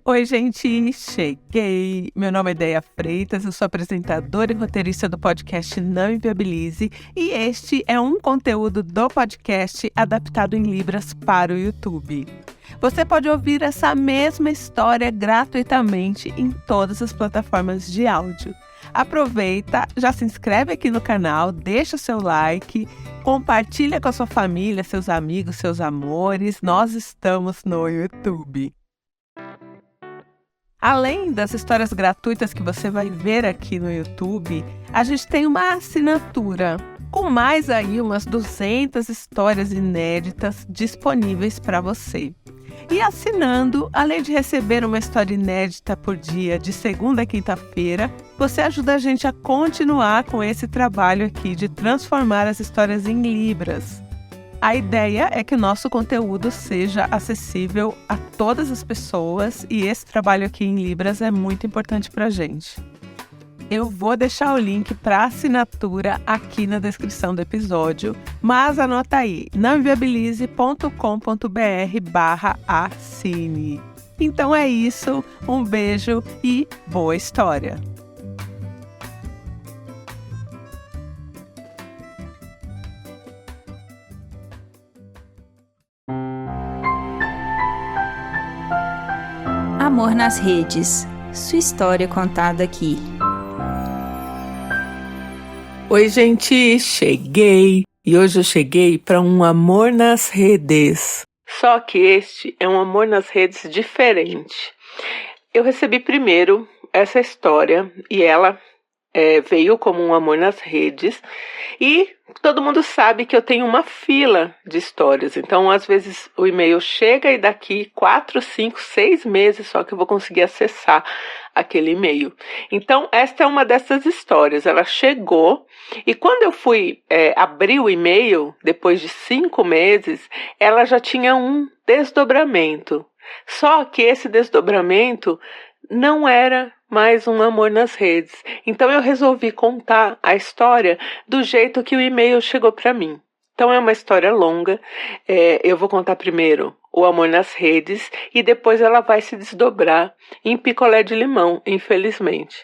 Oi, gente, cheguei! Meu nome é Deia Freitas, eu sou apresentadora e roteirista do podcast Não Inviabilize e este é um conteúdo do podcast adaptado em Libras para o YouTube. Você pode ouvir essa mesma história gratuitamente em todas as plataformas de áudio. Aproveita, já se inscreve aqui no canal, deixa o seu like, compartilha com a sua família, seus amigos, seus amores. Nós estamos no YouTube. Além das histórias gratuitas que você vai ver aqui no YouTube, a gente tem uma assinatura com mais aí umas 200 histórias inéditas disponíveis para você. E assinando, além de receber uma história inédita por dia de segunda a quinta-feira, você ajuda a gente a continuar com esse trabalho aqui de transformar as histórias em Libras. A ideia é que o nosso conteúdo seja acessível a todas as pessoas e esse trabalho aqui em Libras é muito importante para a gente. Eu vou deixar o link para assinatura aqui na descrição do episódio, mas anota aí, nãoinviabilize.com.br/assine. Então é isso, um beijo e boa história! Amor nas Redes, sua história contada aqui. Oi, gente, cheguei! E hoje eu cheguei para um amor nas redes. Só que este é um amor nas redes diferente. Eu recebi primeiro essa história e ela veio como um amor nas redes. E todo mundo sabe que eu tenho uma fila de histórias. Então, às vezes, o e-mail chega e daqui 4, 5, 6 meses só que eu vou conseguir acessar aquele e-mail. Então, esta é uma dessas histórias. Ela chegou e quando eu fui abrir o e-mail, depois de 5 meses, ela já tinha um desdobramento. Só que esse desdobramento não era mais um amor nas redes. Então eu resolvi contar a história do jeito que o e-mail chegou para mim. Então é uma história longa. Eu vou contar primeiro o amor nas redes e depois ela vai se desdobrar em picolé de limão, infelizmente.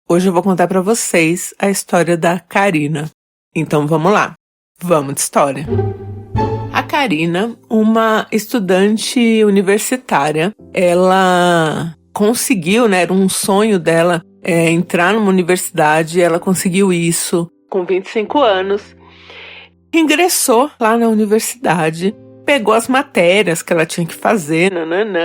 Hoje eu vou contar para vocês a história da Karina. Então vamos lá. Vamos de história. A Karina, uma estudante universitária, ela conseguiu, era um sonho dela entrar numa universidade, ela conseguiu isso com 25 anos, ingressou lá na universidade, pegou as matérias que ela tinha que fazer,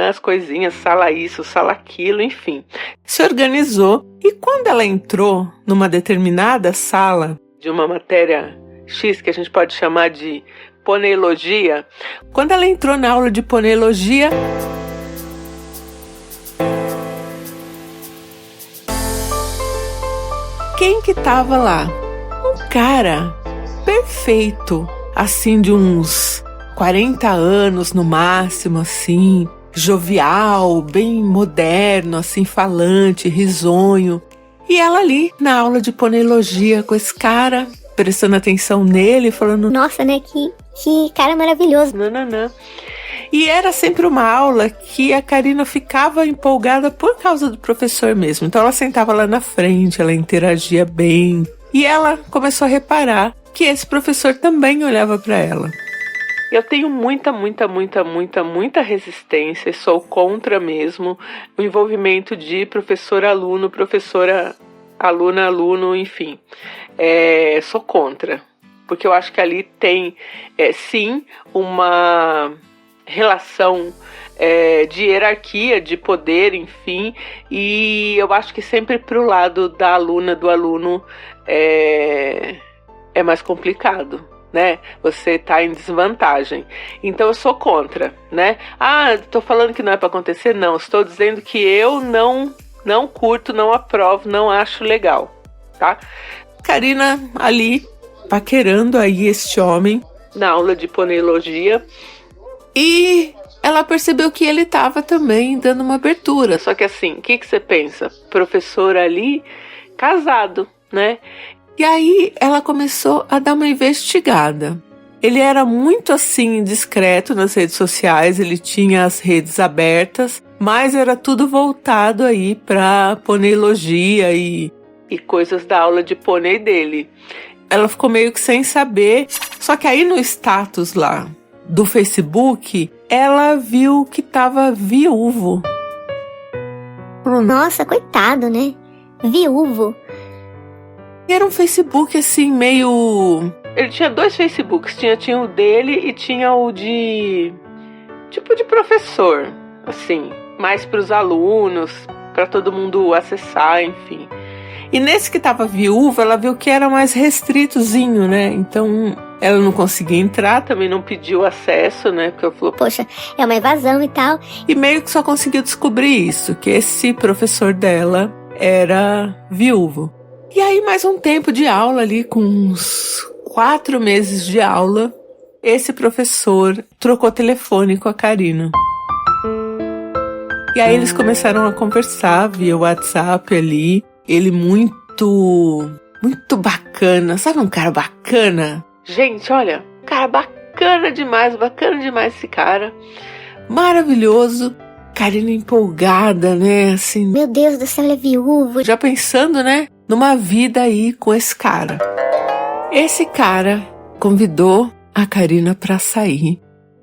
as coisinhas, sala isso, sala aquilo, enfim, se organizou e quando ela entrou numa determinada sala de uma matéria X, que a gente pode chamar de poneologia, quando ela entrou na aula de poneologia, quem que tava lá? Um cara perfeito, assim de uns 40 anos no máximo, assim, jovial, bem moderno, assim, falante, risonho. E ela ali na aula de poneologia com esse cara, prestando atenção nele, falando: nossa, né, que cara maravilhoso. E era sempre uma aula que a Karina ficava empolgada por causa do professor mesmo. Então ela sentava lá na frente, ela interagia bem. E ela começou a reparar que esse professor também olhava para ela. Eu tenho muita resistência, sou contra mesmo o envolvimento de professor-aluno, professora-aluna-aluno, enfim. Sou contra, porque eu acho que ali tem, sim, uma relação de hierarquia, de poder, enfim, e eu acho que sempre pro lado da aluna, do aluno, é mais complicado, né? Você tá em desvantagem. Então eu sou contra, né? Tô falando que não é para acontecer? Não, estou dizendo que eu não curto, não aprovo, não acho legal, tá? Karina ali paquerando aí este homem na aula de poneologia. E ela percebeu que ele estava também dando uma abertura. Só que assim, o que você pensa? Professor ali, casado, né? E aí ela começou a dar uma investigada. Ele era muito assim discreto nas redes sociais, ele tinha as redes abertas, mas era tudo voltado aí pra poneilogia e coisas da aula de pônei dele. Ela ficou meio que sem saber, só que aí no status lá do Facebook, ela viu que tava viúvo. Nossa, coitado, né? Viúvo. Era um Facebook assim, meio... Ele tinha 2 Facebooks, tinha o dele e tinha o de... tipo de professor, assim, mais pros alunos, pra todo mundo acessar, enfim. E nesse que tava viúva, ela viu que era mais restritozinho, né? Então, ela não conseguia entrar, também não pediu acesso, né? Porque ela falou, poxa, é uma evasão e tal. E meio que só conseguiu descobrir isso, que esse professor dela era viúvo. E aí, mais um tempo de aula ali, com uns 4 meses de aula, esse professor trocou telefone com a Karina. E aí eles começaram a conversar via WhatsApp ali. Ele muito bacana. Sabe um cara bacana? Gente, olha, cara bacana demais esse cara. Maravilhoso. Karina empolgada, né? Assim, meu Deus do céu, ele é viúvo. já pensando, né? Numa vida aí com esse cara. Esse cara convidou a Karina pra sair.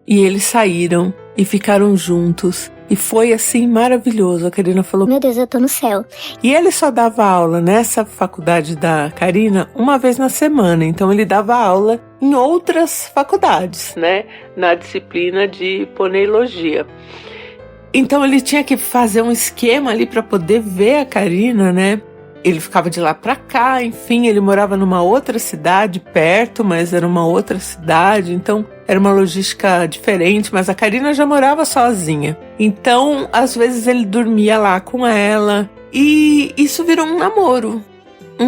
E eles saíram e ficaram juntos. E foi assim maravilhoso. A Karina falou, meu Deus, eu tô no céu. E ele só dava aula nessa faculdade da Karina uma vez na semana. Então ele dava aula em outras faculdades, né? Na disciplina de poneilogia. Então ele tinha que fazer um esquema ali para poder ver a Karina, né? Ele ficava de lá pra cá, enfim, ele morava numa outra cidade perto, mas era uma outra cidade, então era uma logística diferente, mas a Karina já morava sozinha. Então, às vezes ele dormia lá com ela e isso virou um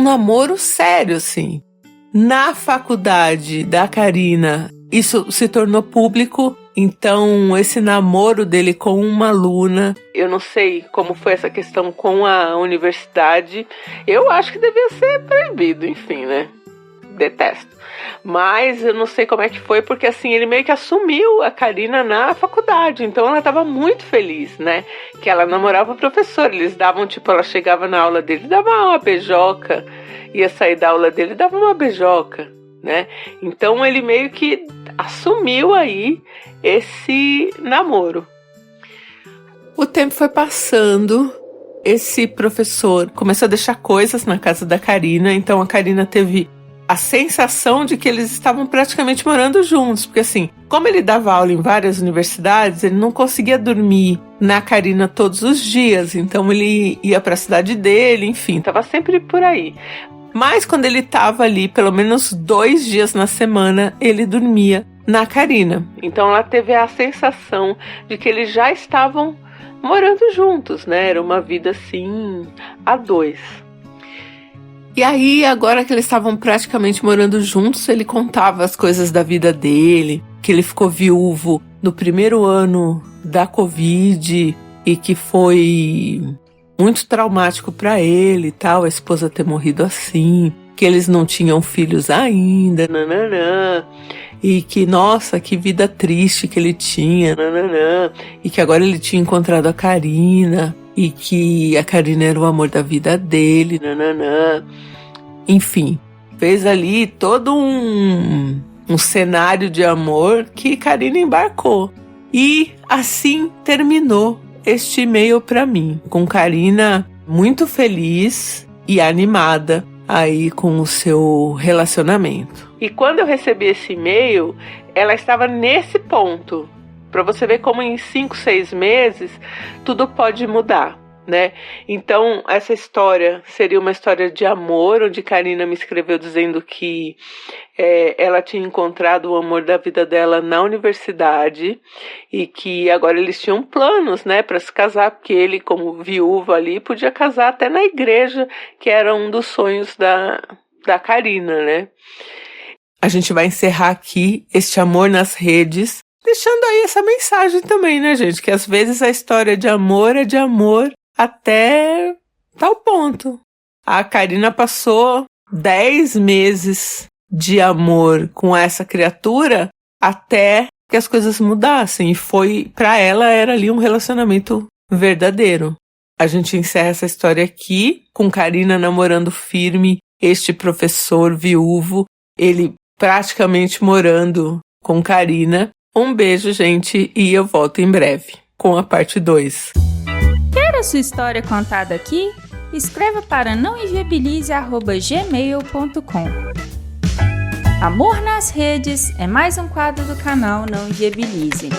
namoro sério, assim. Na faculdade da Karina, isso se tornou público. Então, esse namoro dele com uma aluna, eu não sei como foi essa questão com a universidade. Eu acho que devia ser proibido, enfim, né? Detesto. Mas eu não sei como é que foi, porque assim, ele meio que assumiu a Karina na faculdade. Então ela estava muito feliz, né? Que ela namorava o professor. Eles davam, tipo, ela chegava na aula dele, dava uma beijoca. Ia sair da aula dele, dava uma beijoca, né? Então ele meio que assumiu aí esse namoro. O tempo foi passando, esse professor começou a deixar coisas na casa da Karina, então a Karina teve a sensação de que eles estavam praticamente morando juntos, porque assim, como ele dava aula em várias universidades, ele não conseguia dormir na Karina todos os dias, então ele ia para a cidade dele, enfim, estava sempre por aí. Mas quando ele estava ali, pelo menos 2 dias na semana, ele dormia na Karina. Então ela teve a sensação de que eles já estavam morando juntos, né? Era uma vida assim, a 2. E aí, agora que eles estavam praticamente morando juntos, ele contava as coisas da vida dele, que ele ficou viúvo no primeiro ano da Covid e que foi muito traumático para ele e tal, a esposa ter morrido assim, que eles não tinham filhos ainda, nananã. E que, nossa, que vida triste que ele tinha, nananã. E que agora ele tinha encontrado a Karina. E que a Karina era o amor da vida dele, nananã. Enfim, fez ali todo um cenário de amor que Karina embarcou. E assim terminou este e-mail para mim, com Karina muito feliz e animada aí com o seu relacionamento. E quando eu recebi esse e-mail, ela estava nesse ponto. Para você ver como em 5, 6 meses tudo pode mudar, né? Então, essa história seria uma história de amor, onde Karina me escreveu dizendo que ela tinha encontrado o amor da vida dela na universidade e que agora eles tinham planos, né, para se casar, porque ele, como viúvo ali, podia casar até na igreja, que era um dos sonhos da Karina, né? A gente vai encerrar aqui este Amor nas Redes, deixando aí essa mensagem também, né, gente? Que às vezes a história de amor é de amor até tal ponto. A Karina passou 10 meses de amor com essa criatura até que as coisas mudassem. E foi, pra ela, era ali um relacionamento verdadeiro. A gente encerra essa história aqui com Karina namorando firme este professor viúvo, ele praticamente morando com Karina. Um beijo, gente, e eu volto em breve com a parte 2. Quer a sua história contada aqui? Escreva para nãoinviabilize@gmail.com. Amor nas Redes é mais um quadro do canal Não Inviabilize.